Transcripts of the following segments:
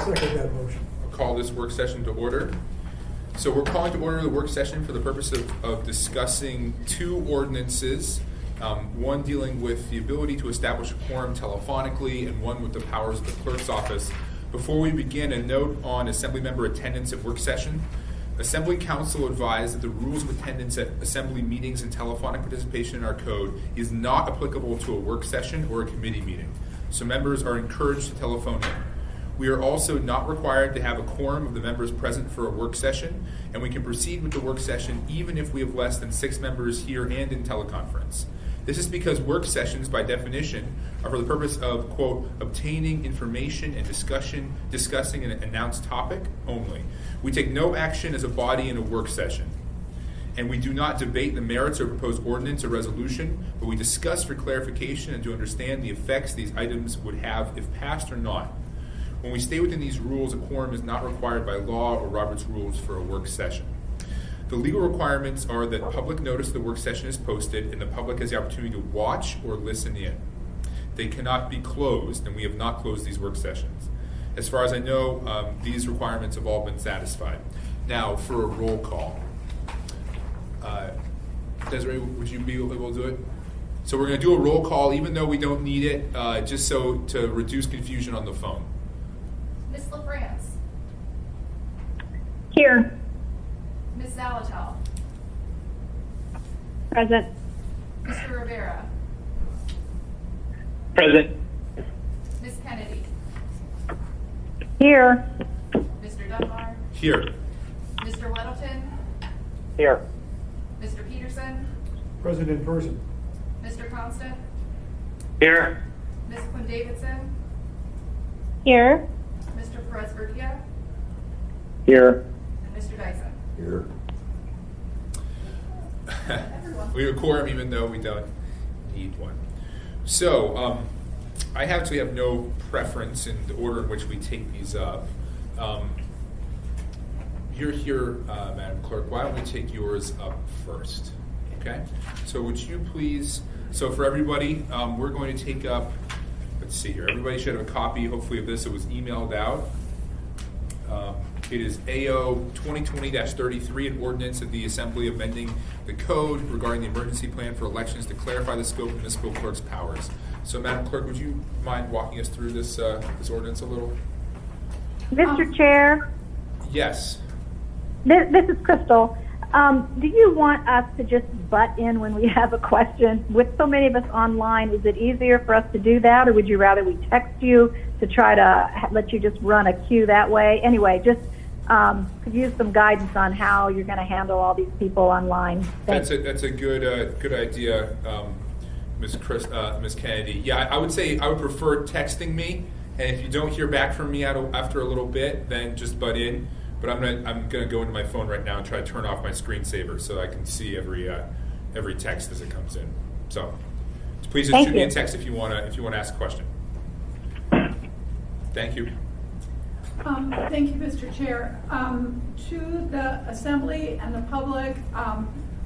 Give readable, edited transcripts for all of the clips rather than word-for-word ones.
second that motion. I'll call this work session to order. So we're calling to order the work session for the purpose of discussing two ordinances, one dealing with the ability to establish a quorum telephonically and one with the powers of the clerk's office. Before we begin, a note on assembly member attendance at work session. Assembly Council advised that the rules of attendance at assembly meetings and telephonic participation in our code is not applicable to a work session or a committee meeting, so members are encouraged to telephone in. We are also not required to have a quorum of the members present for a work session, and we can proceed with the work session even if we have less than 6 members here and in teleconference. This is because work sessions, by definition, are for the purpose of, quote, obtaining information and discussing an announced topic only. We take no action as a body in a work session, and we do not debate the merits of proposed ordinance or resolution, but we discuss for clarification and to understand the effects these items would have if passed or not. When we stay within these rules, a quorum is not required by law or Robert's rules for a work session. The legal requirements are that public notice of the work session is posted and the public has the opportunity to watch or listen in. They cannot be closed, and we have not closed these work sessions. As far as I know, these requirements have all been satisfied. Now, for a roll call. Desiree, would you be able to do it? So we're going to do a roll call, even though we don't need it, just so to reduce confusion on the phone. Ms. LaFrance. Here. Ms. Zalatel. Present. Mr. Rivera. Present. Ms. Kennedy. Here. Mr. Dunbar. Here. Mr. Weddleton. Here. Mr. Peterson. Present in person. Mr. Constant. Here. Ms. Quinn Davidson. Here. Mr. Perez Verdia. Here. And Mr. Dyson. Here. We have a quorum even though we don't need one. So, I actually have no preference in the order in which we take these up. You're here, Madam Clerk. Why don't we take yours up first? Okay? So would you please, so for everybody, we're going to take up, let's see here. Everybody should have a copy, hopefully, of this. It was emailed out. It is AO 2020-33, an ordinance of the Assembly amending the code regarding the emergency plan for elections to clarify the scope of municipal clerk's powers. So, Madam Clerk, would you mind walking us through this ordinance a little? Mr. Chair, Yes. this is Crystal. Do you want us to just butt in when we have a question? With so many of us online, is it easier for us to do that, or would you rather we text you to try to let you just run a queue that way? Anyway, just could use some guidance on how you're going to handle all these people online. That's a good idea, Ms. Kennedy. Yeah, I would say I would prefer texting me, and if you don't hear back from me after a little bit, then just butt in. But I'm gonna go into my phone right now and try to turn off my screensaver so I can see every text as it comes in. So please just shoot me a text if you wanna ask a question. Thank you. Thank you, Mr. Chair. To the Assembly and the public,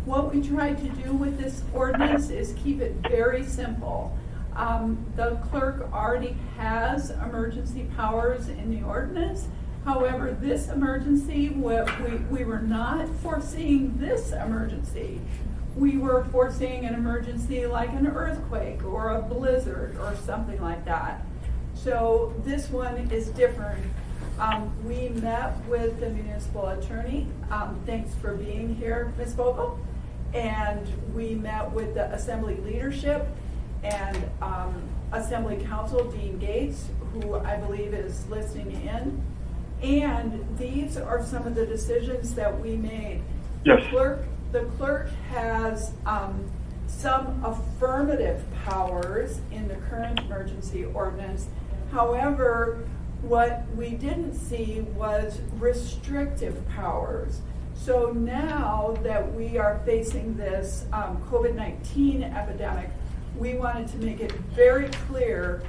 what we tried to do with this ordinance is keep it very simple. The clerk already has emergency powers in the ordinance. However, this emergency, we were not foreseeing this emergency. We were foreseeing an emergency like an earthquake or a blizzard or something like that. So this one is different. We met with the municipal attorney. Thanks for being here, Ms. Vogel. And we met with the Assembly leadership and Assembly Counsel, Dean Gates, who I believe is listening in. And these are some of the decisions that we made. Yes. The clerk has some affirmative powers in the current emergency ordinance. However, what we didn't see was restrictive powers. So now that we are facing this COVID-19 epidemic, we wanted to make it very clear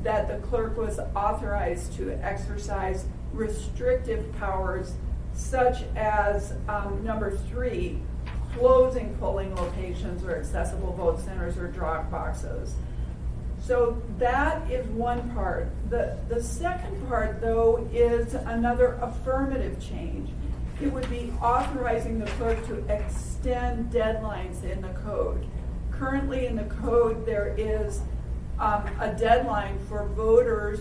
that the clerk was authorized to exercise restrictive powers, such as number 3, closing polling locations or accessible vote centers or drop boxes. So that is one part. The second part, though, is another affirmative change. It would be authorizing the clerk to extend deadlines in the code. Currently in the code, there is a deadline for voters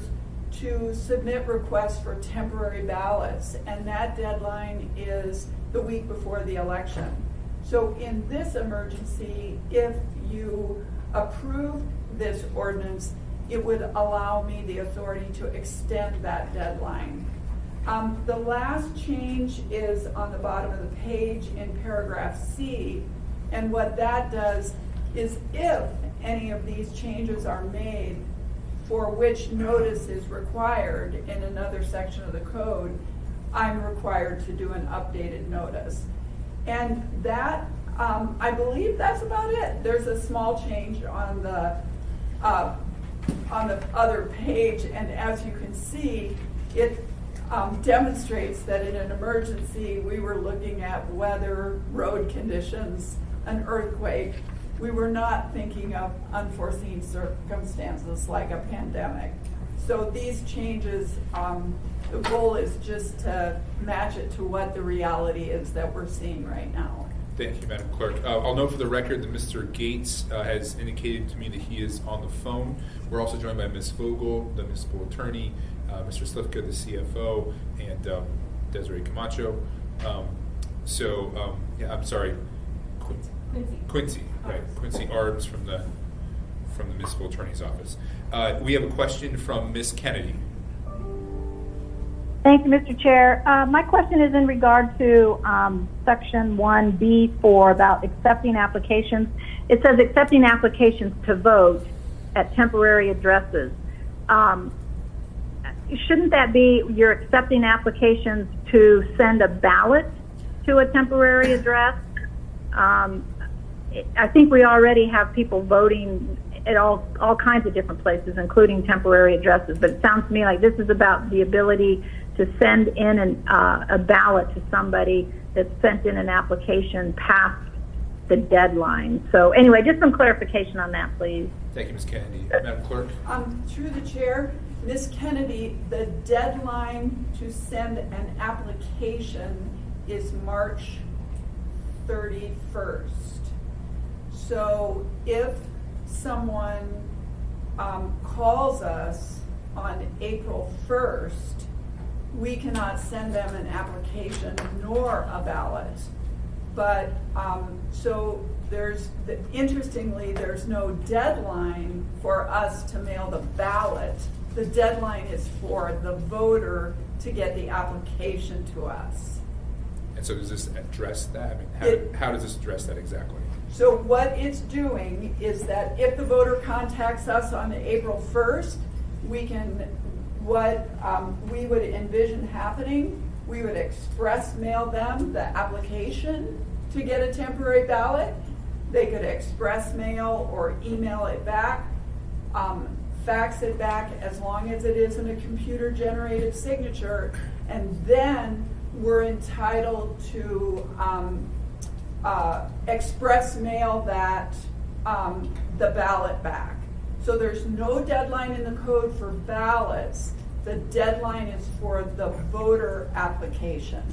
to submit requests for temporary ballots, and that deadline is the week before the election. So in this emergency, if you approve this ordinance, it would allow me the authority to extend that deadline. The last change is on the bottom of the page in paragraph C, and what that does is if any of these changes are made for which notice is required in another section of the code, I'm required to do an updated notice. And that, I believe that's about it. There's a small change on the other page, and as you can see, it demonstrates that in an emergency, we were looking at weather, road conditions, an earthquake. We were not thinking of unforeseen circumstances like a pandemic. So these changes, the goal is just to match it to what the reality is that we're seeing right now. Thank you, Madam Clerk. I'll note for the record that Mr. Gates has indicated to me that he is on the phone. We're also joined by Ms. Vogel, the municipal attorney, Mr. Slivka, the CFO, and Desiree Camacho. Yeah, I'm sorry, Quincy, right? Quincy Arbs from the municipal attorney's office. We have a question from Ms. Kennedy. Thank you, Mr. Chair. My question is in regard to Section 1B4 about accepting applications. It says accepting applications to vote at temporary addresses. Shouldn't that be you're accepting applications to send a ballot to a temporary address? I think we already have people voting at all kinds of different places, including temporary addresses, but it sounds to me like this is about the ability to send in a ballot to somebody that sent in an application past the deadline. So anyway, just some clarification on that, please. Thank you, Ms. Kennedy. Madam Clerk? Through the chair, Ms. Kennedy, the deadline to send an application is March 31st. So if someone calls us on April 1st, we cannot send them an application nor a ballot. But so interestingly, there's no deadline for us to mail the ballot. The deadline is for the voter to get the application to us. And so does this address that? I mean, how does this address that exactly? So what it's doing is that if the voter contacts us on April 1st, we can, what we would envision happening, we would express mail them the application to get a temporary ballot. They could express mail or email it back, fax it back, as long as it isn't a computer generated signature, and then we're entitled to express mail that the ballot back. So there's no deadline in the code for ballots. The deadline is for the voter application.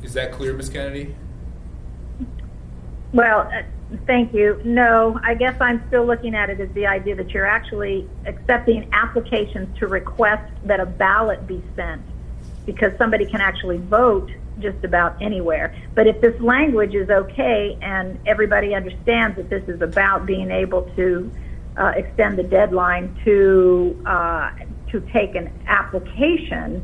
Is that clear, Ms. Kennedy? Well, thank you. No, I guess I'm still looking at it as the idea that you're actually accepting applications to request that a ballot be sent, because somebody can actually vote just about anywhere. But if this language is okay and everybody understands that this is about being able to extend the deadline to take an application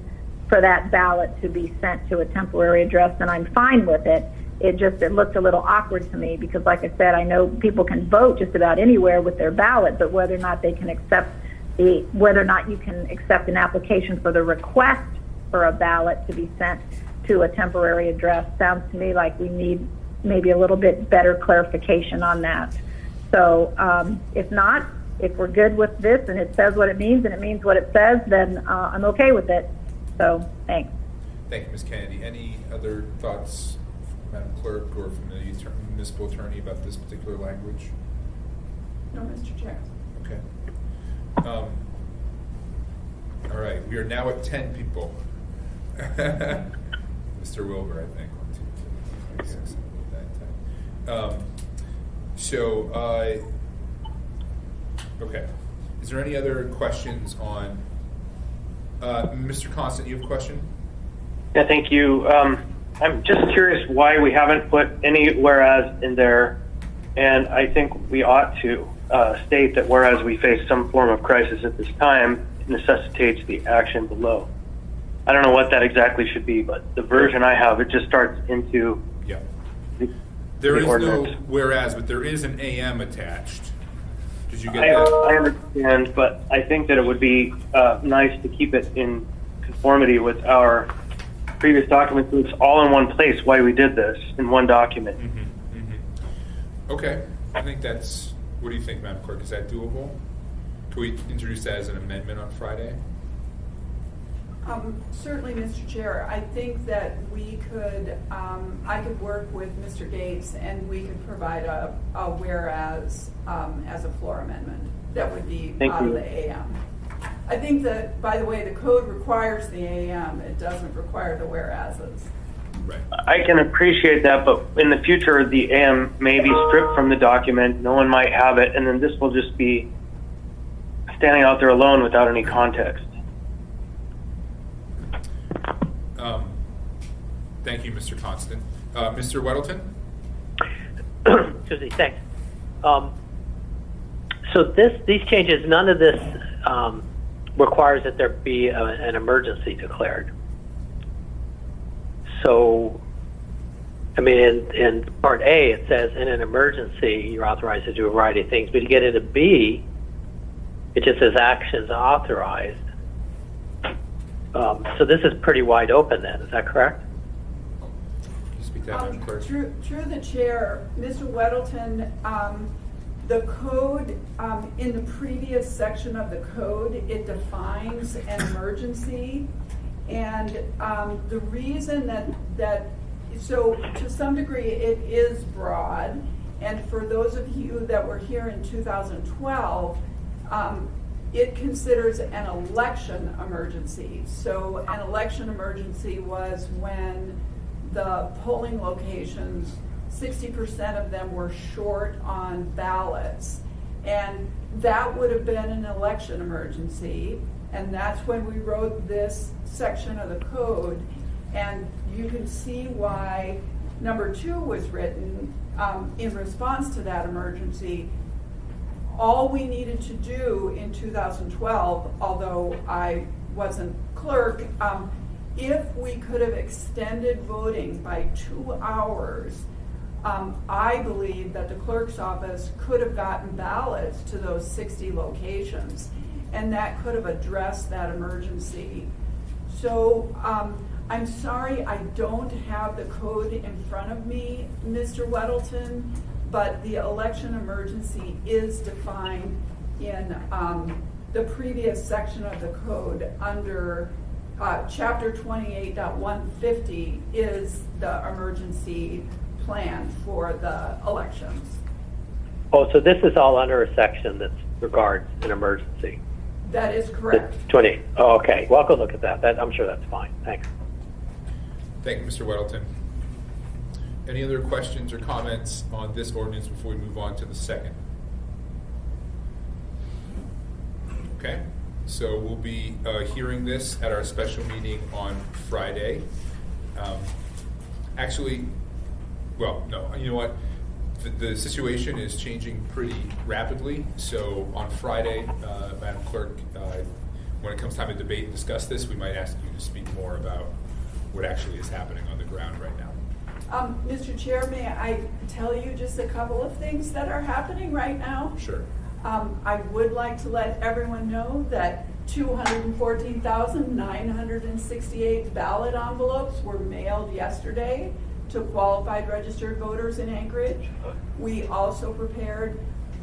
for that ballot to be sent to a temporary address, then I'm fine with it. It looked a little awkward to me because, like I said, I know people can vote just about anywhere with their ballot, but whether or not they can whether or not you can accept an application for the request for a ballot to be sent to a temporary address sounds to me like we need maybe a little bit better clarification on that. So if not, if we're good with this and it says what it means and it means what it says, then I'm okay with it. So thanks. Thank you, Ms. Kennedy. Any other thoughts, Madam Clerk, or from the municipal attorney about this particular language? No, Mr. Chair. Okay. All right, we are now at 10 people. Mr. Wilbur, I think. 1, 2, 3, 4, 5, 6, 7, 8, 9, 10. Okay. Is there any other questions on, Mr. Constant, you have a question? Yeah, thank you. I'm just curious why we haven't put any whereas in there, and I think we ought to state that whereas we face some form of crisis at this time, it necessitates the action below. I don't know what that exactly should be, but the version I have, it just starts into Yeah. there is no whereas, but there is an AM attached. Did you get I that? understand, but I think that it would be nice to keep it in conformity with our previous documents. So it's all in one place why we did this in one document. Mm-hmm, mm-hmm. Okay, I think that's, what do you think, Madam Clerk? Is that doable? Can we introduce that as an amendment on Friday? Certainly, Mr. Chair. I think that we could, I could work with Mr. Gates and we could provide a whereas as a floor amendment that would be Thank out of you. the AM. I think that, by the way, the code requires the AM. It doesn't require the whereases. Right. I can appreciate that, but in the future, the AM may be stripped from the document. No one might have it, and then this will just be standing out there alone without any context. Thank you, Mr. Constant. Mr. Weddleton? Excuse me, thanks. So these changes, none of this requires that there be an emergency declared. So, I mean, in Part A, it says in an emergency, you're authorized to do a variety of things. But you get into B, it just says actions authorized. So this is pretty wide open then, is that correct? Can you speak to that, Madam Clerk? Through the chair, Mr. Weddleton, the code, in the previous section of the code, it defines an emergency. And the reason so to some degree it is broad. And for those of you that were here in 2012, it considers an election emergency. So an election emergency was when the polling locations, 60% of them were short on ballots. And that would have been an election emergency. And that's when we wrote this section of the code. And you can see why number 2 was written in response to that emergency. All we needed to do in 2012, although I wasn't clerk, if we could have extended voting by 2 hours, I believe that the clerk's office could have gotten ballots to those 60 locations, and that could have addressed that emergency. So I'm sorry I don't have the code in front of me, Mr. Weddleton, but the election emergency is defined in the previous section of the code under Chapter 28.150 is the emergency plan for the elections. Oh, so this is all under a section that regards an emergency. That is correct. 20. Oh, okay. Well, I'll go look at that. I'm sure that's fine. Thanks. Thank you, Mr. Weddleton. Any other questions or comments on this ordinance before we move on to the second? Okay, so we'll be hearing this at our special meeting on Friday. Actually, well, no, you know what? The situation is changing pretty rapidly, so on Friday, Madam Clerk, when it comes time to debate and discuss this, we might ask you to speak more about what actually is happening on the ground right now. Mr. Chair, may I tell you just a couple of things that are happening right now? Sure. I would like to let everyone know that 214,968 ballot envelopes were mailed yesterday to qualified registered voters in Anchorage. We also prepared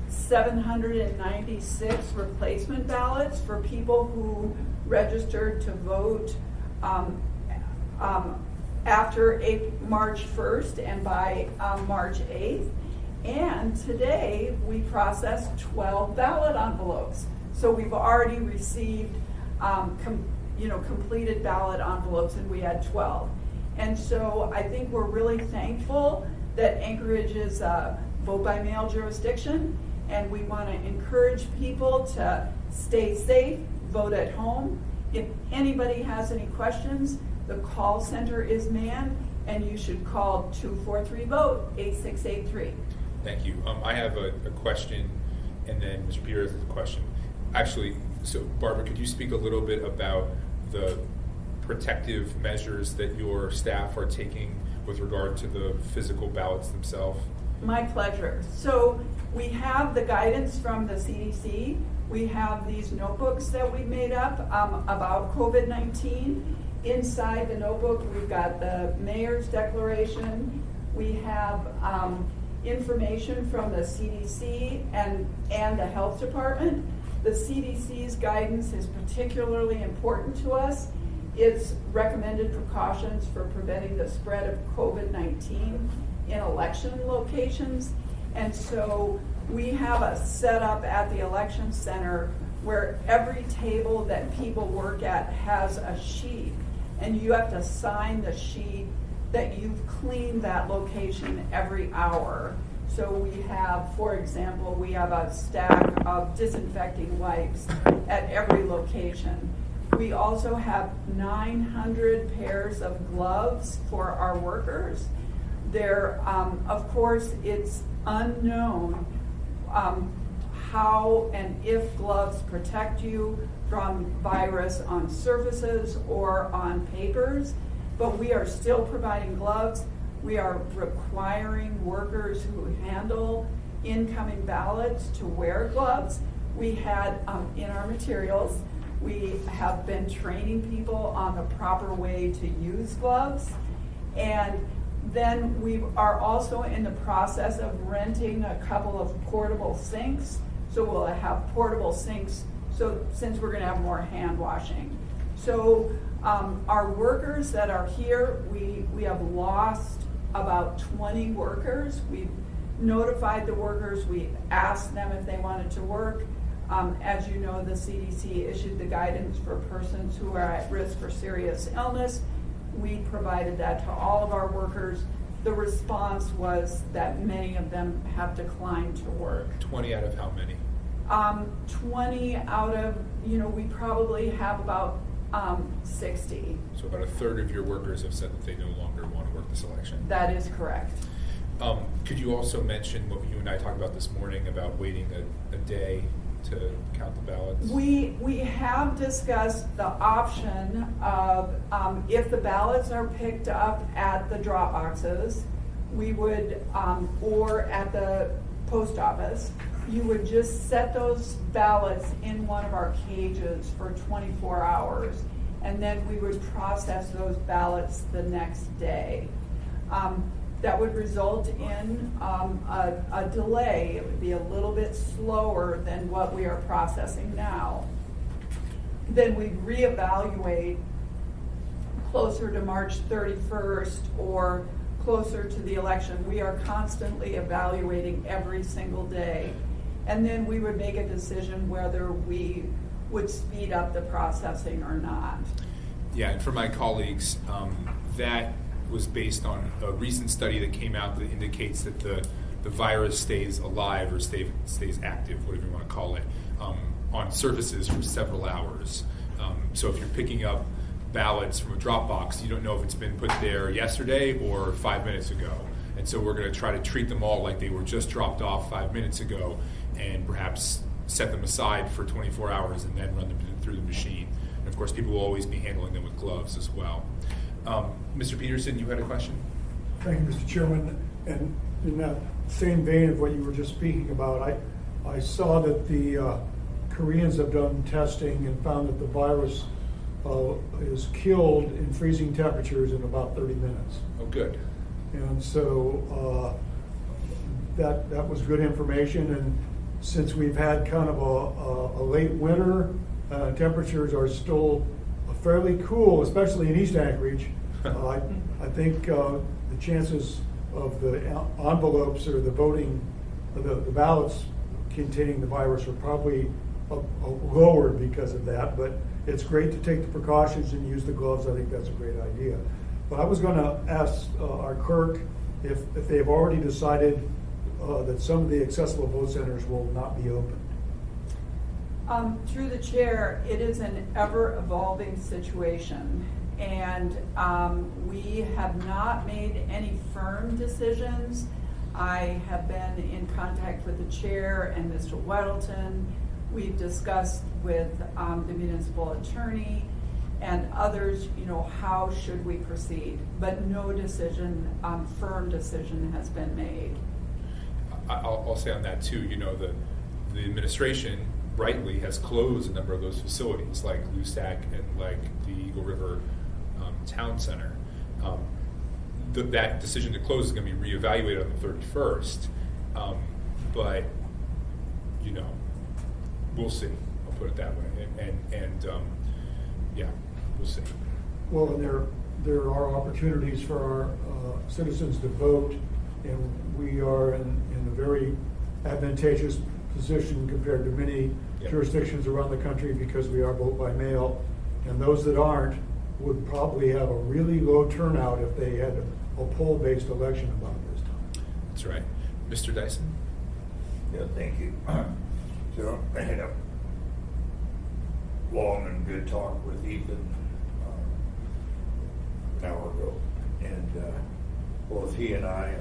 796 replacement ballots for people who registered to vote after March 1st and by March 8th. And today, we processed 12 ballot envelopes. So we've already received, completed ballot envelopes, and we had 12. And so I think we're really thankful that Anchorage is a vote-by-mail jurisdiction, and we want to encourage people to stay safe, vote at home. If anybody has any questions, the call center is manned, and you should call 243-VOTE, 8683. Thank you. I have a question, and then Mr. Peters has a question. Actually, so Barbara, could you speak a little bit about the protective measures that your staff are taking with regard to the physical ballots themselves? My pleasure. So we have the guidance from the CDC. We have these notebooks that we made up about COVID-19. Inside the notebook, we've got the mayor's declaration. We have information from the CDC and the health department. The CDC's guidance is particularly important to us. It's recommended precautions for preventing the spread of COVID-19 in election locations. And so we have a setup at the election center where every table that people work at has a sheet, and you have to sign the sheet that you've cleaned that location every hour. So we have, for example, we have a stack of disinfecting wipes at every location. We also have 900 pairs of gloves for our workers. Of course, it's unknown how and if gloves protect you from virus on surfaces or on papers, but we are still providing gloves. We are requiring workers who handle incoming ballots to wear gloves. We had, in our materials, we have been training people on the proper way to use gloves. And then we are also in the process of renting a couple of portable sinks. So we'll have portable sinks, so since we're gonna have more hand washing. So our workers that are here, we have lost about 20 workers. We've notified the workers, we asked them if they wanted to work. As you know, the CDC issued the guidance for persons who are at risk for serious illness. We provided that to all of our workers. The response was that many of them have declined to work. 20 out of how many? 20 out of, we probably have about 60. So about a third of your workers have said that they no longer want to work this election. That is correct. Could you also mention what you and I talked about this morning about waiting a day to count the ballots? We have discussed the option of if the ballots are picked up at the drop boxes, we would, or at the post office, you would just set those ballots in one of our cages for 24 hours, and then we would process those ballots the next day. That would result in a delay. It would be a little bit slower than what we are processing now. Then we'd reevaluate closer to March 31st or closer to the election. We are constantly evaluating every single day. And then we would make a decision whether we would speed up the processing or not. Yeah, and for my colleagues, that was based on a recent study that came out that indicates that the virus stays alive or stays active, whatever you want to call it, on surfaces for several hours. So if you're picking up ballots from a drop box, you don't know if it's been put there yesterday or 5 minutes ago. And so we're going to try to treat them all like they were just dropped off 5 minutes ago and perhaps set them aside for 24 hours and then run them through the machine. And of course, people will always be handling them with gloves as well. Mr. Peterson, you had a question? Thank you, Mr. Chairman. And in that same vein of what you were just speaking about, I saw that the Koreans have done testing and found that the virus is killed in freezing temperatures in about 30 minutes. Oh, good. And so that was good information. And since we've had kind of a late winter, temperatures are still fairly cool, especially in East Anchorage. I think the chances of the envelopes or the voting, the ballots containing the virus are probably lowered because of that, but it's great to take the precautions and use the gloves. I think that's a great idea. But I was going to ask our clerk if they've already decided that some of the accessible vote centers will not be open. Through the chair, it is an ever-evolving situation, and we have not made any firm decisions. I have been in contact with the chair and Mr. Weddleton. We've discussed with the municipal attorney and others, how should we proceed? But no decision, firm decision has been made. I'll say on that too, the administration rightly has closed a number of those facilities like Lusac and like the Eagle River Town Center. That decision to close is going to be reevaluated on the 31st. But, we'll see. I'll put it that way. And yeah, we'll see. Well, and there are opportunities for our citizens to vote, and we are in a very advantageous position compared to many jurisdictions around the country because we are vote by mail, and those that aren't would probably have a really low turnout if they had a poll-based election about this time. That's right. Mr. Dyson? Yeah, thank you. So I had a long and good talk with Ethan an hour ago, and both he and I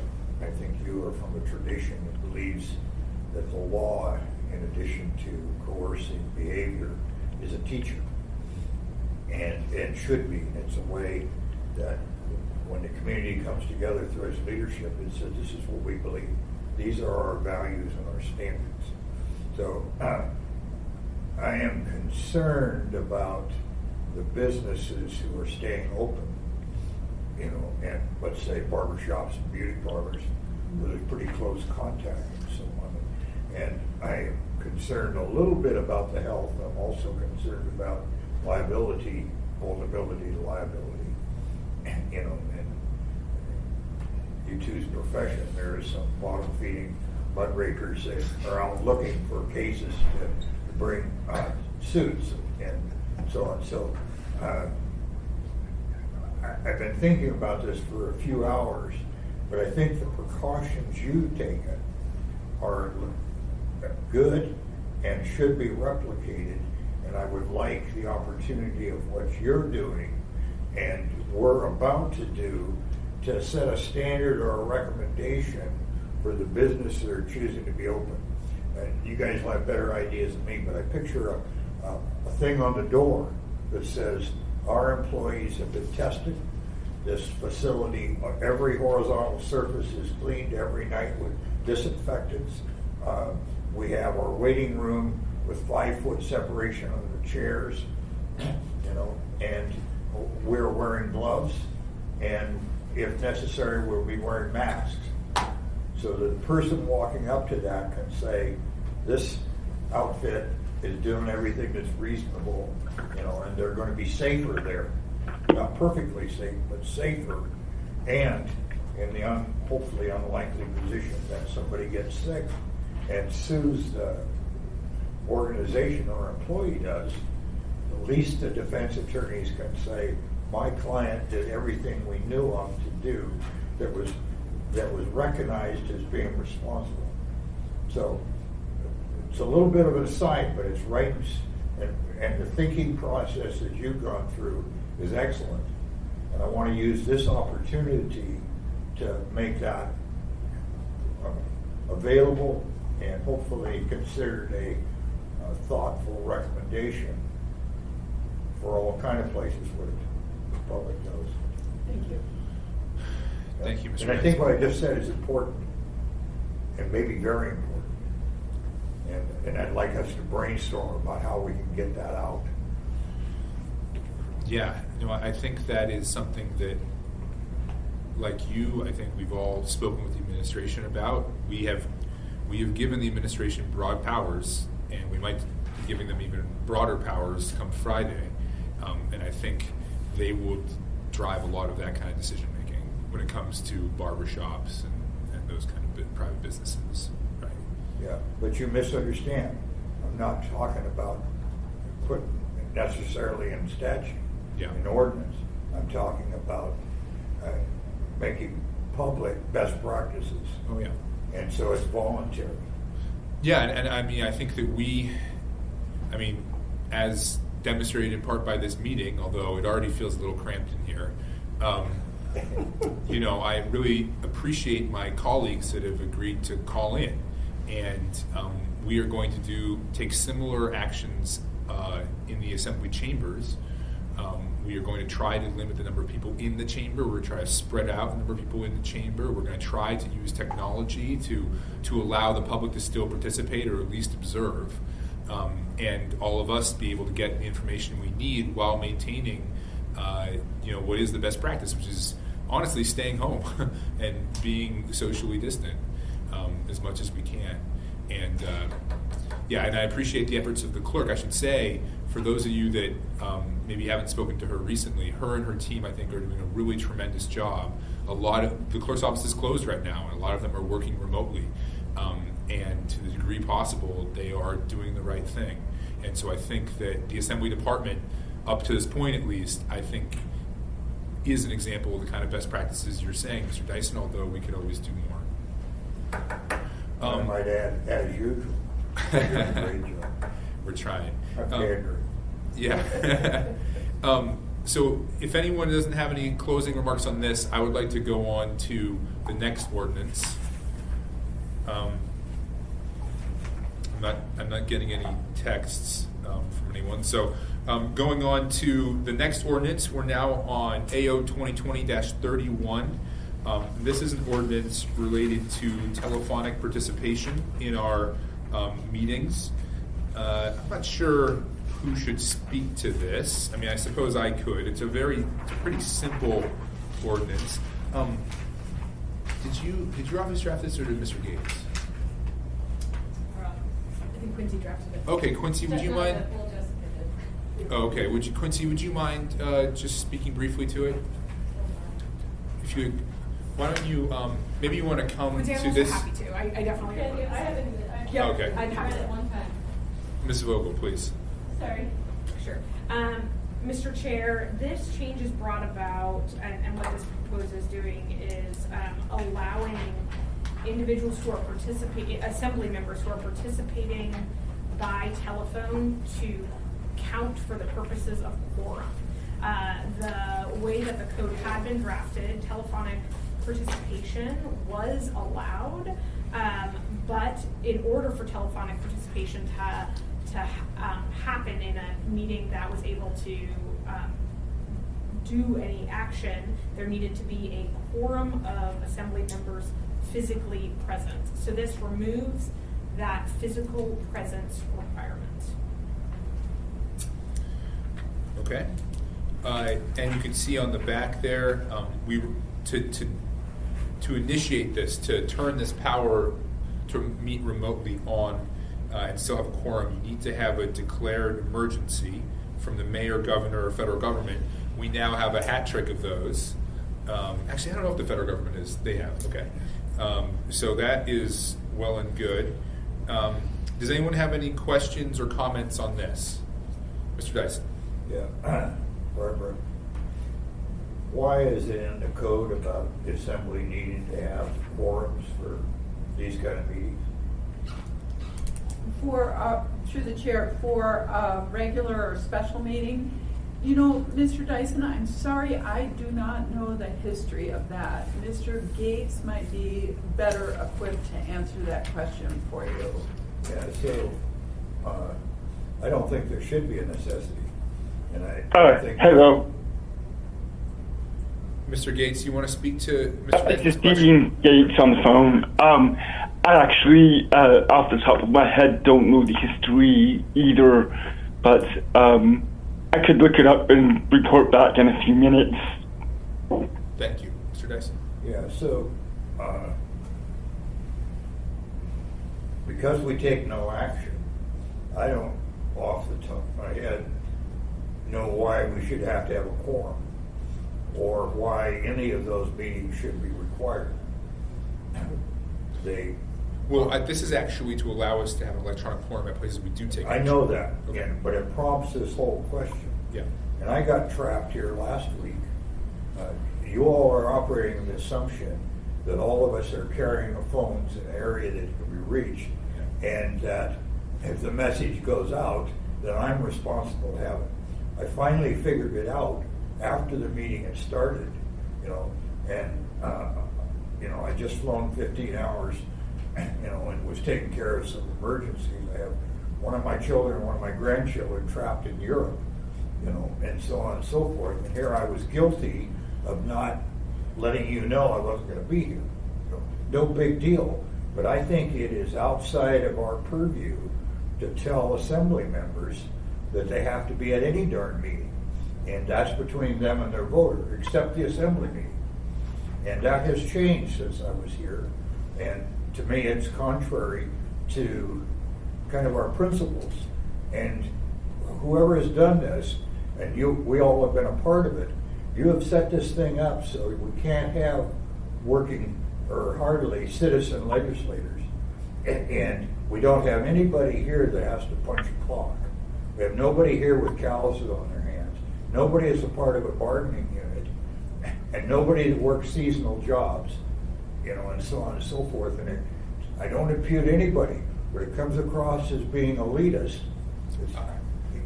think you are from a tradition that believes that the law, in addition to coercing behavior, is a teacher, and should be. It's a way that when the community comes together through its leadership, it says, this is what we believe. These are our values and our standards. So I am concerned about the businesses who are staying open, and let's say barbershops and beauty parlors, where there's pretty close contact and so on. And I am concerned a little bit about the health. I'm also concerned about liability, vulnerability to liability. And you two's profession, there is some bottom feeding mud rakers that are out looking for cases to bring suits and so on. So I've been thinking about this for a few hours, but I think the precautions you've taken are good and should be replicated, and I would like the opportunity of what you're doing and we're about to do to set a standard or a recommendation for the business that are choosing to be open. And you guys will have better ideas than me, but I picture a thing on the door that says, our employees have been tested. This facility, every horizontal surface is cleaned every night with disinfectants. We have our waiting room with 5-foot separation on the chairs, and we're wearing gloves, and if necessary, we'll be wearing masks. So that the person walking up to that can say, this outfit is doing everything that's reasonable, and they're going to be safer there. Not perfectly safe, but safer, and in the hopefully unlikely position that somebody gets sick and sues the organization or employee does, at least the defense attorneys can say, my client did everything we knew him to do that was recognized as being responsible. So it's a little bit of an aside, but it's right, and the thinking process that you've gone through is excellent. And I want to use this opportunity to make that available and hopefully considered a thoughtful recommendation for all kind of places where the public goes. Thank you. Thank you, Mr. And I think what I just said is important, and maybe very important. And I'd like us to brainstorm about how we can get that out. Yeah, I think that is something that, like you, I think we've all spoken with the administration about. We have given the administration broad powers, and we might be giving them even broader powers come Friday. And I think they will drive a lot of that kind of decision making. when it comes to barbershops and those kind of private businesses, right? Yeah, but you misunderstand. I'm not talking about putting necessarily in statute, in ordinance. I'm talking about making public best practices. Oh, yeah. And so it's voluntary. Yeah, and I mean, I think that as demonstrated in part by this meeting, although it already feels a little cramped in here, I really appreciate my colleagues that have agreed to call in. And we are going to take similar actions in the assembly chambers. We are going to try to limit the number of people in the chamber. We're going to try to spread out the number of people in the chamber. We're going to try to use technology to allow the public to still participate or at least observe. And all of us be able to get the information we need while maintaining, what is the best practice, which is honestly staying home and being socially distant as much as we can. And and I appreciate the efforts of the clerk. I should say, for those of you that maybe haven't spoken to her recently, her and her team, I think, are doing a really tremendous job. A lot of the clerk's office is closed right now, and a lot of them are working remotely. And to the degree possible, they are doing the right thing. And so I think that the Assembly Department, up to this point at least, I think is an example of the kind of best practices you're saying, Mr. Dyson, although we could always do more. I might add, as usual, you're doing a great job. We're trying. Yeah. So if anyone doesn't have any closing remarks on this, I would like to go on to the next ordinance. I'm not getting any texts from anyone. So going on to the next ordinance, we're now on AO 2020-31. This is an ordinance related to telephonic participation in our meetings. I'm not sure who should speak to this. I mean, I suppose I could. It's a pretty simple ordinance. Did your office draft this, or did Mr. Gates? I think Quincy drafted it. Okay, Quincy, would you mind? Okay, Quincy, would you mind just speaking briefly to it? If you, why don't you? Maybe you want to come Quincy, to I'm this. happy to. I definitely. I haven't. Yeah. Okay. I'd have read it one time. Mrs. Vogel, please. Sorry. Sure. Mr. Chair, this change is brought about, and what this proposes doing is allowing individuals who are participating, assembly members who are participating by telephone to count for the purposes of quorum. The way that the code had been drafted, telephonic participation was allowed, but in order for telephonic participation to happen in a meeting that was able to do any action, there needed to be a quorum of assembly members physically present. So this removes that physical presence requirement. Okay. And you can see on the back there, to initiate this, to turn this power to meet remotely on and still have a quorum, you need to have a declared emergency from the mayor, governor, or federal government. We now have a hat trick of those. Actually, I don't know if the federal government is. They have. Okay. So that is well and good. Does anyone have any questions or comments on this? Mr. Dyson. Yeah. Barbara, why is it in the code about the assembly needing to have quorums for these kind of meetings? Through the chair, for a regular or special meeting, you know, Mr. Dyson, I'm sorry, I do not know the history of that. Mr. Gates might be better equipped to answer that question for you. Yeah, so I don't think there should be a necessity. And I think hello. Mr. Gates, you want to speak to Mr. This is Dyson's question? Dean Gates on the phone. I actually, off the top of my head, don't know the history either, but I could look it up and report back in a few minutes. Thank you. Mr. Dyson. Yeah, so because we take no action, I don't, off the top of my head, know why we should have to have a quorum. or why any of those meetings should be required. This is actually to allow us to have an electronic quorum at places we do take. I know that, Okay. but it prompts this whole question. Yeah. And I got trapped here last week. You all are operating on the assumption that all of us are carrying the phones in an area that can be reached, and that if the message goes out, then I'm responsible to have it. I finally figured it out after the meeting had started, and I just flown 15 hours, and was taking care of some emergencies. I have one of my children and one of my grandchildren trapped in Europe, and so on and so forth. And here I was guilty of not letting you know I wasn't going to be here. No big deal. But I think it is outside of our purview to tell assembly members that they have to be at any darn meeting. And that's between them and their voter, except the assembly meeting. And that has changed since I was here. And to me, it's contrary to kind of our principles. And whoever has done this, and we all have been a part of it, you have set this thing up so we can't have working or hardly citizen legislators. And we don't have anybody here that has to punch a clock. We have nobody here with calluses on their hands. Nobody is a part of a bargaining unit. And nobody that works seasonal jobs, and so on and so forth. And I don't impute anybody, but it comes across as being elitist.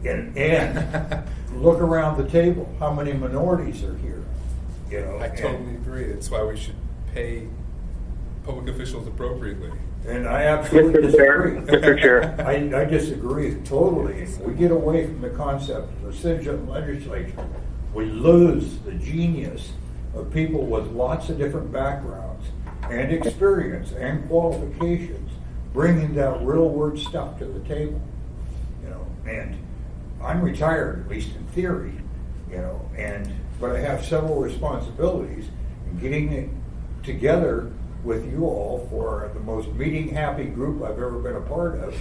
And look around the table, how many minorities are here? I totally agree. That's why we should pay public officials appropriately. And I absolutely disagree. Mr. Chair. I disagree totally. If we get away from the concept of the citizen legislature, we lose the genius of people with lots of different backgrounds and experience and qualifications bringing that real world stuff to the table. And I'm retired, at least in theory, but I have several responsibilities, and getting it together with you all for the most meeting happy group I've ever been a part of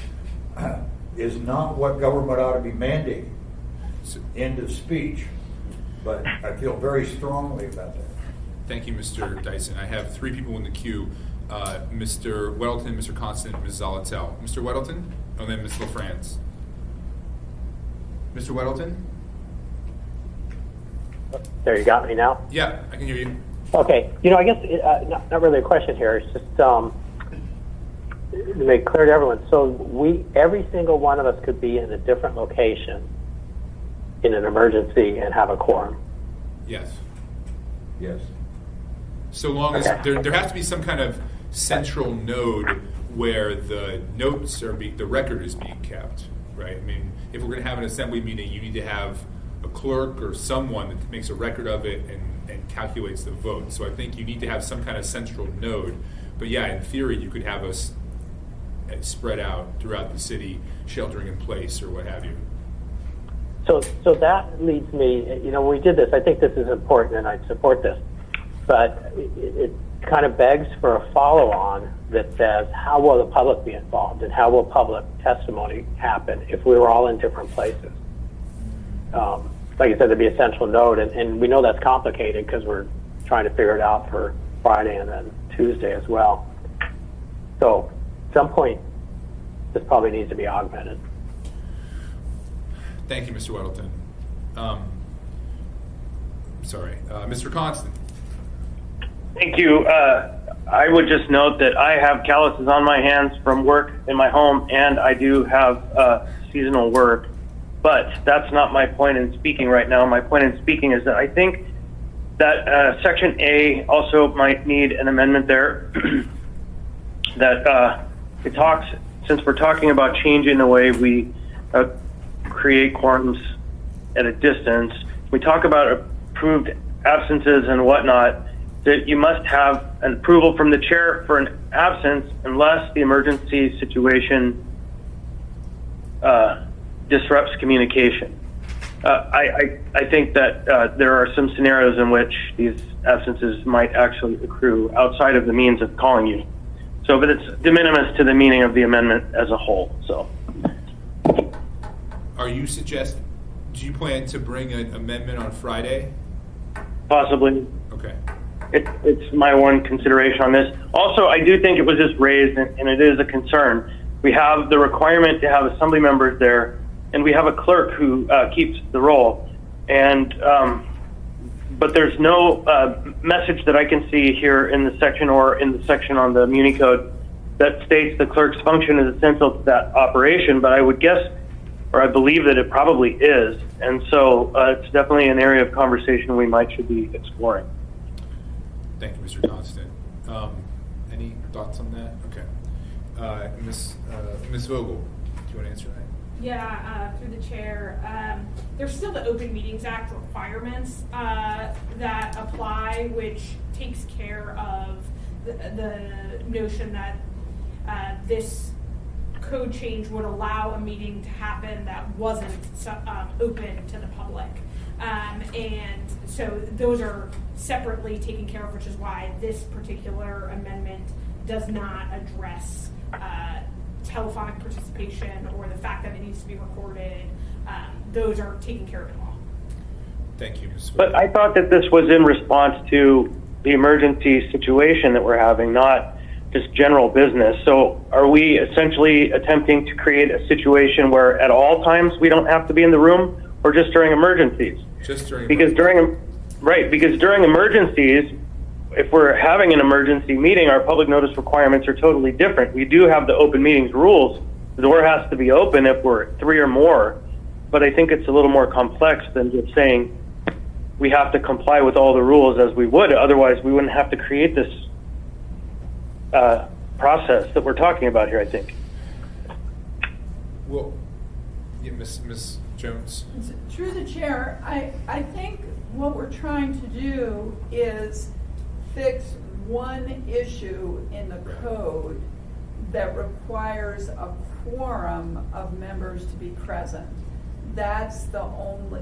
is not what government ought to be mandating. End of speech. But I feel very strongly about that. Thank you, Mr. Dyson. I have 3 people in the queue, Mr. Weddleton, Mr. Constant, Ms. Zalatel. Mr. Weddleton, and then Ms. LaFrance. Mr. Weddleton? There, you got me now? Yeah, I can hear you. Okay. I guess not really a question here. It's just to make clear to everyone. So every single one of us could be in a different location in an emergency and have a quorum. Yes. Yes. So long as there has to be some kind of central node where the the record is being kept, right? I mean, if we're going to have an assembly meeting, you need to have a clerk or someone that makes a record of it and calculates the vote. So I think you need to have some kind of central node. But yeah, in theory, you could have us spread out throughout the city, sheltering in place or what have you. So that leads me, when we did this, I think this is important and I support this, but it kind of begs for a follow-on that says, how will the public be involved and how will public testimony happen if we were all in different places? Like I said, there'd be a central node, and we know that's complicated because we're trying to figure it out for Friday and then Tuesday as well. So at some point, this probably needs to be augmented. Thank you, Mr. Weddleton. Mr. Constant. Thank you. I would just note that I have calluses on my hands from work in my home, and I do have seasonal work. But that's not my point in speaking right now. My point in speaking is that I think that Section A also might need an amendment there. That it talks, since we're talking about changing the way we create quorums at a distance, we talk about approved absences and whatnot, that you must have an approval from the chair for an absence unless the emergency situation disrupts communication. I think that there are some scenarios in which these absences might actually accrue outside of the means of calling you. So, but it's de minimis to the meaning of the amendment as a whole. So, Do you plan to bring an amendment on Friday? possibly. Okay. It's my one consideration on this. Also, I do think it was just raised, and it is a concern. We have the requirement to have assembly members there, and we have a clerk who keeps the roll. And but there's no message that I can see here in the section or in the section on the Muni Code that states the clerk's function is essential to that operation. But I would guess, or I believe that it probably is. And so it's definitely an area of conversation we should be exploring. Thank you, Mr. Constant. Any thoughts on that? Okay. Ms. Vogel, do you want to answer that? Yeah, through the chair. There's still the Open Meetings Act requirements that apply, which takes care of the notion that this code change would allow a meeting to happen that wasn't open to the public. And so those are separately taken care of, which is why this particular amendment does not address telephonic participation or the fact that it needs to be recorded. Those are taken care of in law. Thank you, Ms. But I thought that this was in response to the emergency situation that we're having, not just general business. So are we essentially attempting to create a situation where at all times we don't have to be in the room, or just during emergencies? Just during because during emergencies, if we're having an emergency meeting, our public notice requirements are totally different. We do have the open meetings rules. The door has to be open if we're 3 or more, but I think it's a little more complex than just saying we have to comply with all the rules as we would. Otherwise, we wouldn't have to create this process that we're talking about here, I think. Well, yeah, Ms. Jones. Through the chair, I think what we're trying to do is fix one issue in the code that requires a quorum of members to be present. That's the only,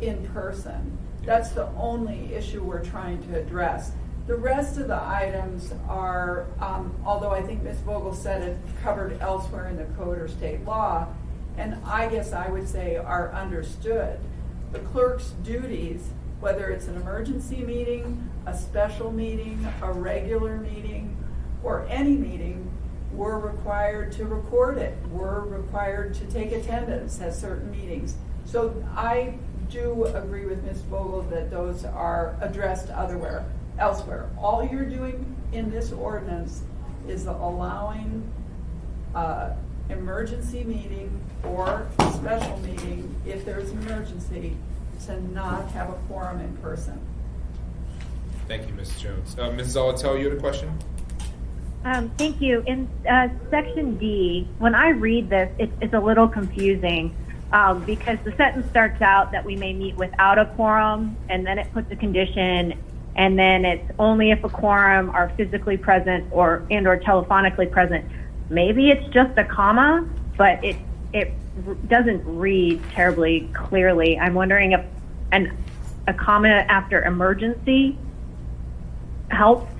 in person, that's the only issue we're trying to address. The rest of the items are, although I think Ms. Vogel said it covered elsewhere in the code or state law, and I guess I would say are understood. The clerk's duties, whether it's an emergency meeting, a special meeting, a regular meeting, or any meeting, we're required to record it. We're required to take attendance at certain meetings. So I do agree with Ms. Vogel that those are addressed elsewhere. All you're doing in this ordinance is allowing emergency meeting or special meeting, if there's an emergency, to not have a quorum in person. Thank you, Ms. Jones. Ms. Zalatel, you had a question? Thank you. In section D, when I read this, it's a little confusing because the sentence starts out that we may meet without a quorum, and then it puts a condition, and then it's only if a quorum are physically present or telephonically present. Maybe it's just a comma, but it doesn't read terribly clearly. I'm wondering if a comma after emergency helps,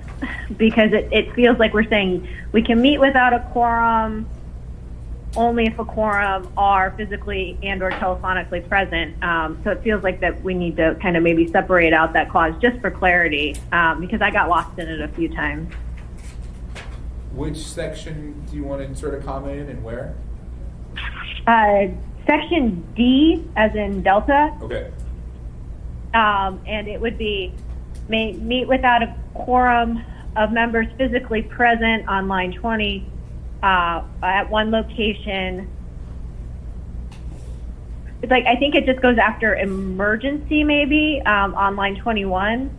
because it feels like we're saying we can meet without a quorum only if a quorum are physically and or telephonically present. So it feels like that we need to kind of maybe separate out that clause just for clarity, because I got lost in it a few times. Which section do you want to insert a comma in, and where? Section D, as in Delta. Okay. And it would be, may meet without a quorum of members physically present on line 20 at one location. It's like, I think it just goes after emergency maybe on line 21.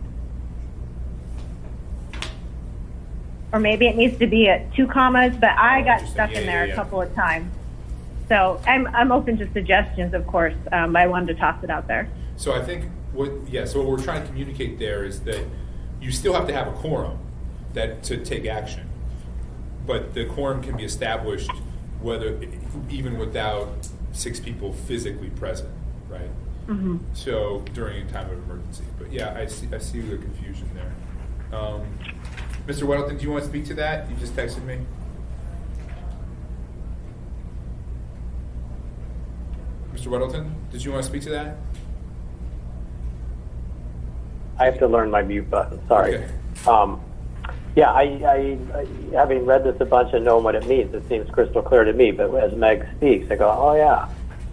Or maybe it needs to be at 2 commas, but I got stuck in there a couple of times. So I'm open to suggestions, of course, but I wanted to toss it out there. So I think what we're trying to communicate there is that you still have to have a quorum to take action, but the quorum can be established even without 6 people physically present, right? Mm-hmm. So during a time of emergency. But yeah, I see the confusion there. Mr. Weddleton, do you want to speak to that? You just texted me. Mr. Weddleton, did you want to speak to that? I have to learn my mute button. Sorry. Okay. Yeah, I having read this a bunch and knowing what it means, it seems crystal clear to me. But as Meg speaks, I go, oh yeah.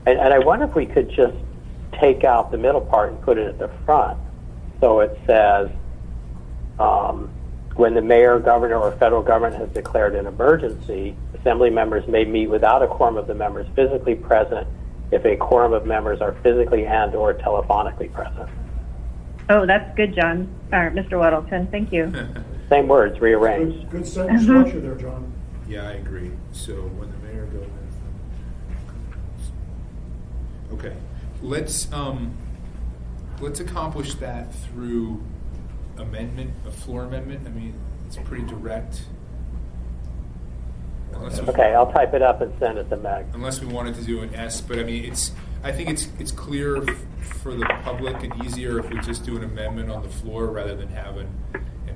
And I wonder if we could just take out the middle part and put it at the front. So it says, when the mayor, governor, or federal government has declared an emergency, assembly members may meet without a quorum of the members physically present if a quorum of members are physically and or telephonically present. Oh, that's good, John, or Mr. Weddleton. Thank you. Same words, rearranged. Good sentence structure there, John. Yeah, I agree. So when the mayor goes, okay, let's accomplish that through amendment, a floor amendment. I mean, it's pretty direct. Okay, I'll type it up and send it to Meg. Unless we wanted to do an S, but I mean, I think it's clear for the public and easier if we just do an amendment on the floor rather than have an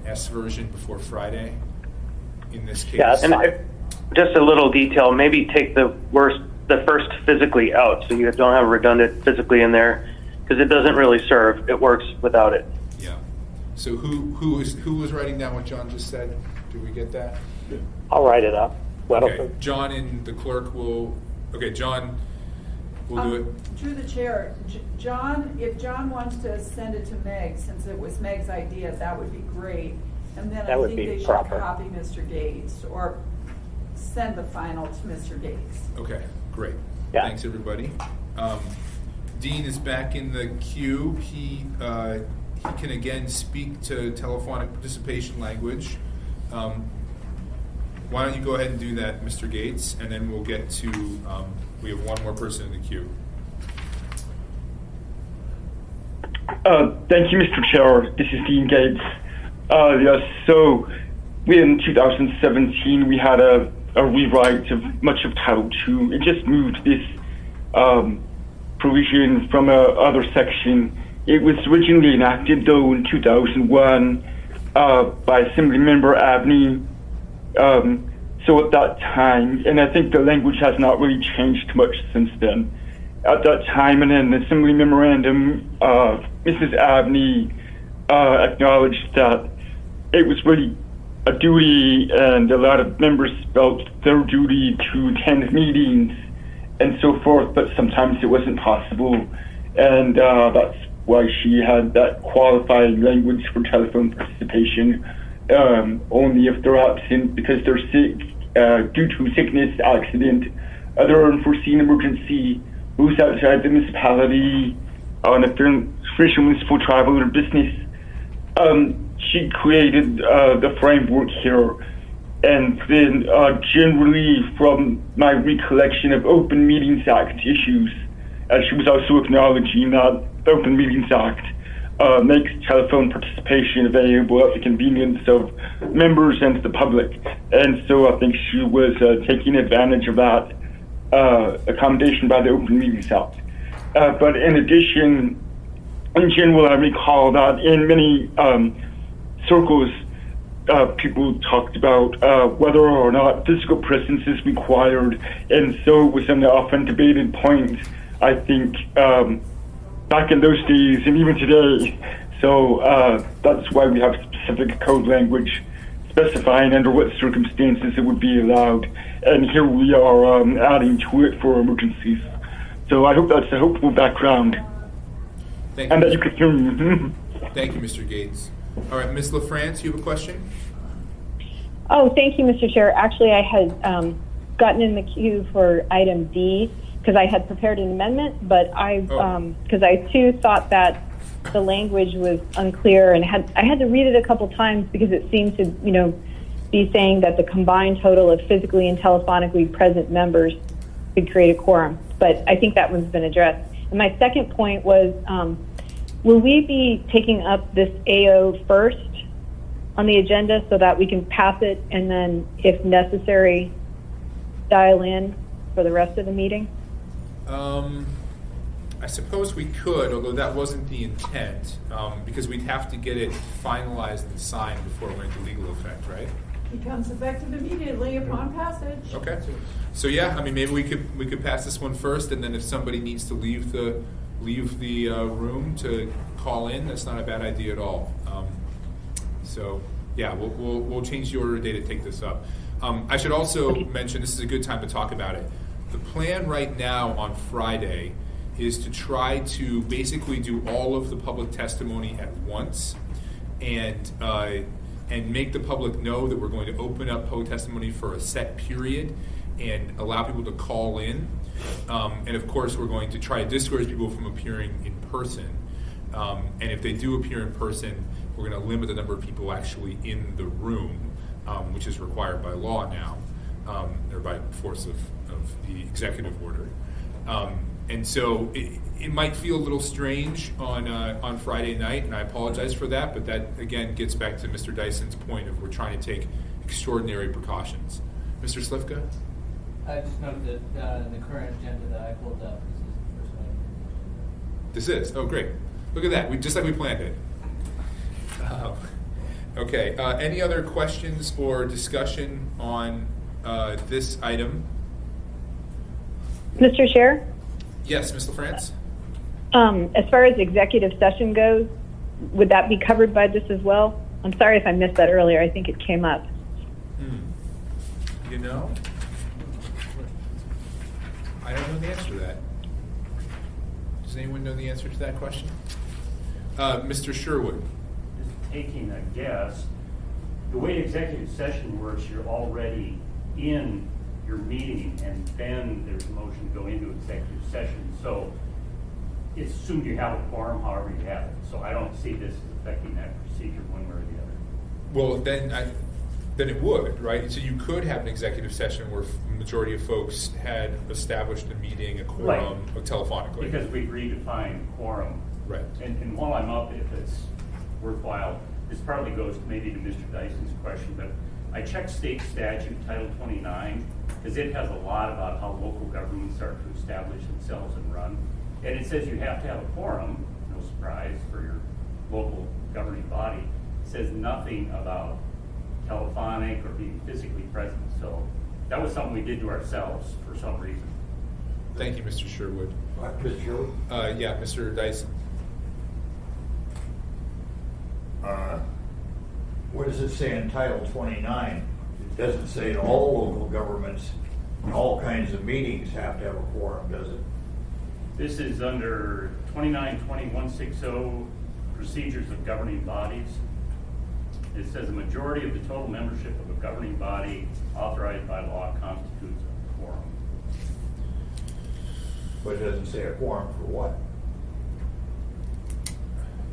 S version before Friday. In this case, Yeah, and just a little detail. Maybe take the first physically out, so you don't have redundant physically in there, because it doesn't really serve. It works without it. Yeah. So who was writing down what John just said? Did we get that? I'll write it up. Okay. John and the clerk will. Okay, John will do it. Through the chair, John, if John wants to send it to Meg, since it was Meg's idea, that would be great. And then I think they should copy Mr. Gates or send the final to Mr. Gates. Okay, great. Yeah. Thanks, everybody. Dean is back in the queue. He can again speak to telephonic participation language. Why don't you go ahead and do that, Mr. Gates, and then we'll get to, we have one more person in the queue. Thank you, Mr. Chair. This is Dean Gates. Yes, so in 2017, we had a rewrite of much of Title II. It just moved this provision from other section. It was originally enacted, though, in 2001 by Assemblymember Abney. So at that time, and I think the language has not really changed much since then. At that time, in an Assembly memorandum, Mrs. Abney acknowledged that it was really a duty, and a lot of members felt their duty to attend meetings and so forth, but sometimes it wasn't possible, and that's why she had that qualifying language for telephone participation. Only if they're absent because they're sick, due to sickness, accident, other unforeseen emergency, who's outside the municipality, on official municipal travel or business. She created the framework here, and then generally from my recollection of Open Meetings Act issues, she was also acknowledging that the Open Meetings Act makes telephone participation available at the convenience of members and the public. And so I think she was taking advantage of that accommodation by the Open Meetings Act. But in addition, in general, I recall that in many circles, people talked about whether or not physical presence is required. And so it was an often debated point, I think, back in those days and even today. So that's why we have specific code language specifying under what circumstances it would be allowed. And here we are adding to it for emergencies. So I hope that's a helpful background. Thank and you. that you could hear me. Thank you, Mr. Gates. All right, Ms. LaFrance, you have a question? Oh, thank you, Mr. Chair. Actually, I had gotten in the queue for item D because I had prepared an amendment, but because I too thought that the language was unclear, and I had to read it a couple times because it seemed to, be saying that the combined total of physically and telephonically present members could create a quorum. But I think that one's been addressed. And my second point was, will we be taking up this AO first on the agenda so that we can pass it and then, if necessary, dial in for the rest of the meeting? I suppose we could, although that wasn't the intent, because we'd have to get it finalized and signed before it went into legal effect, right? Becomes effective immediately upon passage. Okay. So yeah, I mean, maybe we could pass this one first, and then if somebody needs to leave the leave the room to call in, that's not a bad idea at all. So yeah, we'll change the order of day to take this up. I should also mention, this is a good time to talk about it. The plan right now on Friday is to try to basically do all of the public testimony at once and make the public know that we're going to open up public testimony for a set period and allow people to call in. And of course, we're going to try to discourage people from appearing in person. And if they do appear in person, we're going to limit the number of people actually in the room, which is required by law now, or by force of the executive order. And so it might feel a little strange on Friday night, and I apologize for that, but that, again, gets back to Mr. Dyson's point of we're trying to take extraordinary precautions. Mr. Slivka? I just note that the current agenda that I pulled up, this is the first one. This is? Oh, great. Look at that. Just like we planned it. Okay. Any other questions or discussion on this item? Mr. Chair? Yes, Ms. LaFrance? As far as executive session goes, would that be covered by this as well? I'm sorry if I missed that earlier. I think it came up. You know? I don't know the answer to that. Does anyone know the answer to that question? Mr. Sherwood. Just taking a guess, the way executive session works, you're already in your meeting and then there's a motion to go into executive session. So it's assumed you have a quorum, however you have it. So I don't see this as affecting that procedure one way or the other. Well, then it would, right? So you could have an executive session where the majority of folks had established a meeting, a quorum, telephonically. Because we redefine quorum. Right. And while I'm up, if it's worthwhile, this probably goes maybe to Mr. Dyson's question, but I checked state statute Title 29 because it has a lot about how local governments are to establish themselves and run. And it says you have to have a quorum, no surprise, for your local governing body. It says nothing about telephonic or being physically present. So that was something we did to ourselves for some reason. Thank you, Mr. Sherwood. Mr. Sherwood? Yeah, Mr. Dyson. What does it say in Title 29? It doesn't say that all local governments, all kinds of meetings have to have a quorum, does it? This is under 29-2160 procedures of governing bodies. It says a majority of the total membership of a governing body authorized by law constitutes a quorum. But it doesn't say a quorum for what?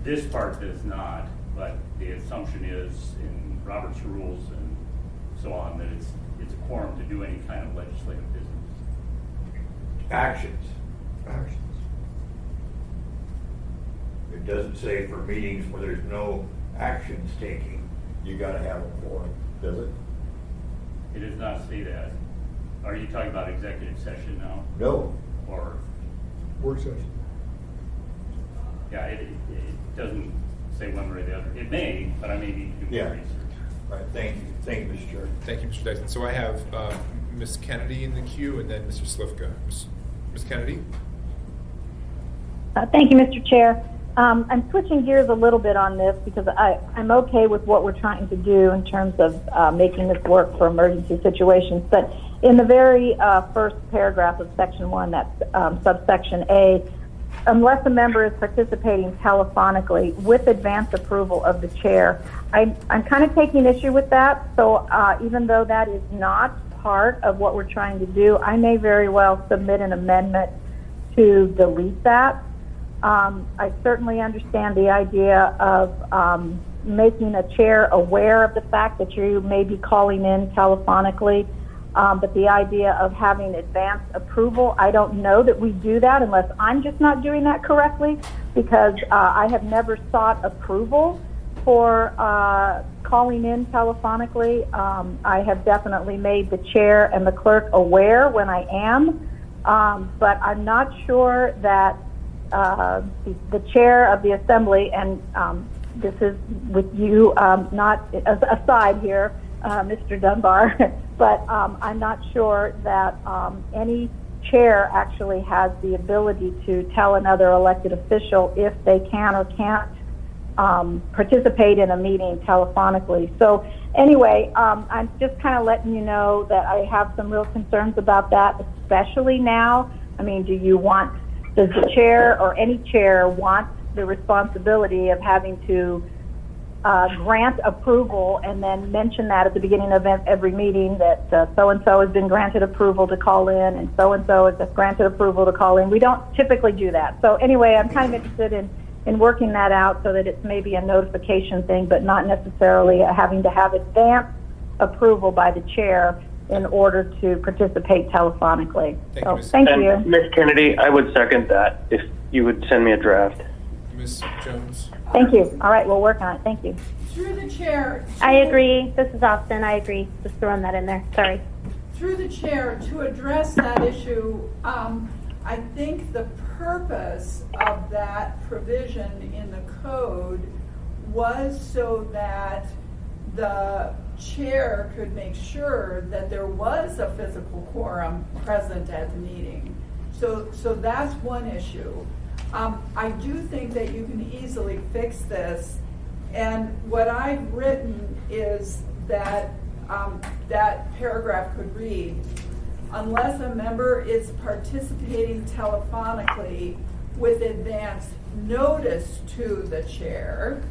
This part does not, but the assumption is in Robert's rules and so on that it's a quorum to do any kind of legislative business. Actions. It doesn't say for meetings where there's no actions taking, you gotta have a quorum, does it? It does not say that. Are you talking about executive session now? No. Or? Work session. Yeah, it doesn't say one way or the other. It may, but I may need to do more research. All right, thank you. Thank you, Mr. Chair. Thank you, Mr. Dyson. So I have Ms. Kennedy in the queue and then Mr. Slivka. Ms. Kennedy? Thank you, Mr. Chair. I'm switching gears a little bit on this because I'm okay with what we're trying to do in terms of making this work for emergency situations. But in the very first paragraph of Section 1, that's subsection A, unless a member is participating telephonically with advance approval of the chair, I'm kind of taking issue with that. So even though that is not part of what we're trying to do, I may very well submit an amendment to delete that. I certainly understand the idea of making a chair aware of the fact that you may be calling in telephonically, but the idea of having advance approval, I don't know that we do that unless I'm just not doing that correctly, because I have never sought approval for calling in telephonically. I have definitely made the chair and the clerk aware when I am, but I'm not sure that the chair of the assembly, and this is with you, not aside here, Mr. Dunbar, but I'm not sure that any chair actually has the ability to tell another elected official if they can or can't participate in a meeting telephonically. So anyway, I'm just kind of letting you know that I have some real concerns about that, especially now. I mean, does the chair or any chair want the responsibility of having to grant approval and then mention that at the beginning of every meeting that so-and-so has been granted approval to call in and so-and-so has granted approval to call in? We don't typically do that. So anyway, I'm kind of interested in working that out so that it's maybe a notification thing, but not necessarily having to have advance approval by the chair in order to participate telephonically. Thank you. Ms. Kennedy, I would second that if you would send me a draft. Ms. Jones? Thank you. All right, we'll work on it. Thank you. Through the chair. I agree. This is Austin. I agree. Just throwing that in there. Sorry. Through the chair, to address that issue, I think the purpose of that provision in the code was so that the chair could make sure that there was a physical quorum present at the meeting. So that's one issue. I do think that you can easily fix this, and what I've written is that that paragraph could read, unless a member is participating telephonically with advance notice to the chair,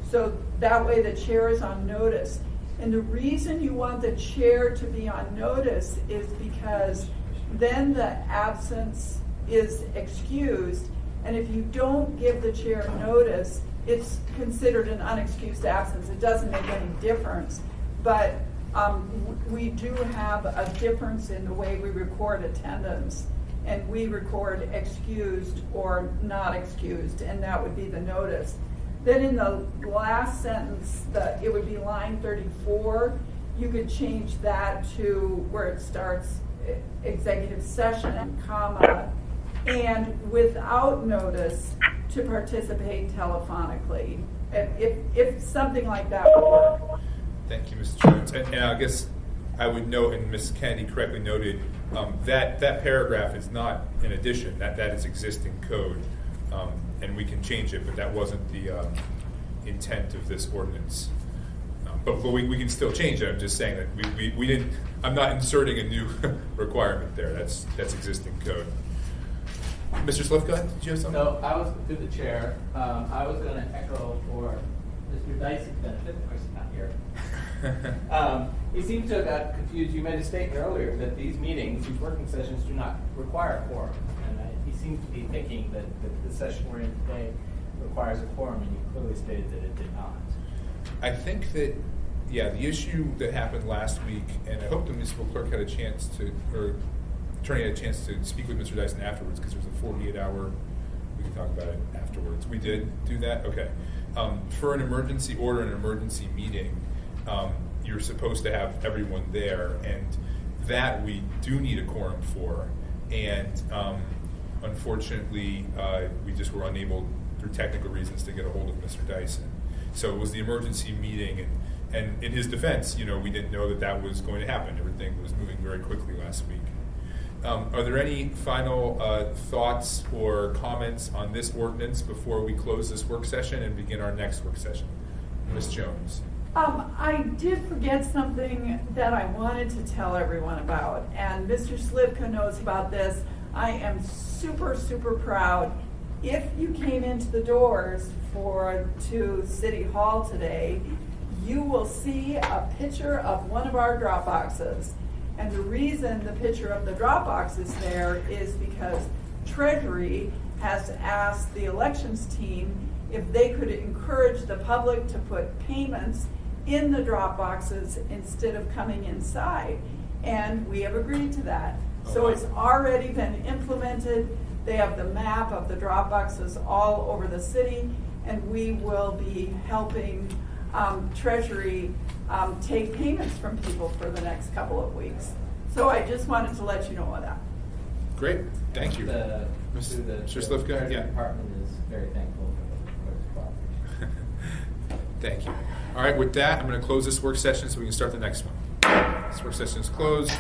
so that way the chair is on notice. And the reason you want the chair to be on notice is because then the absence is excused, and if you don't give the chair notice, it's considered an unexcused absence. It doesn't make any difference, but we do have a difference in the way we record attendance, and we record excused or not excused, and that would be the notice. Then in the last sentence, it would be line 34, you could change that to where it starts executive session, comma, and without notice to participate telephonically, if something like that would work. Thank you, Ms. Jones. And I guess I would note, and Ms. Kennedy correctly noted, that paragraph is not an addition. That is existing code, and we can change it, but that wasn't the intent of this ordinance. But we can still change it. I'm just saying that we didn't. I'm not inserting a new requirement there. That's existing code. Mr. Slivka, did you have something? No, I was through the chair. I was going to echo for Mr. Dyson's benefit. Of course, he's not here. He seems to have got confused. You made a statement earlier that these meetings, these working sessions, do not require a quorum. And he seems to be thinking that the session we're in today requires a quorum, and you clearly stated that it did not. I think that, yeah, the issue that happened last week, and I hope the municipal clerk had a chance to, or attorney had a chance to speak with Mr. Dyson afterwards, because there's a 48-hour, we can talk about it afterwards. We did do that? Okay. For an emergency order, an emergency meeting, you're supposed to have everyone there, and that we do need a quorum for, and unfortunately, we just were unable, through technical reasons, to get a hold of Mr. Dyson. So it was the emergency meeting, and in his defense, we didn't know that was going to happen. Everything was moving very quickly last week. Are there any final thoughts or comments on this ordinance before we close this work session and begin our next work session? Ms. Jones. I did forget something that I wanted to tell everyone about, and Mr. Slivka knows about this. I am super, super proud. If you came into the doors to City Hall today, you will see a picture of one of our drop boxes. And the reason the picture of the drop box is there is because Treasury has asked the elections team if they could encourage the public to put payments in the drop boxes instead of coming inside. And we have agreed to that. So it's already been implemented. They have the map of the drop boxes all over the city, and we will be helping Treasury take payments from people for the next couple of weeks. So I just wanted to let you know of that. Great, thank you. The Mr. Slivka, yeah. Department is very thankful for the clerk's cooperation. Thank you. All right, with that, I'm going to close this work session so we can start the next one. This work session is closed.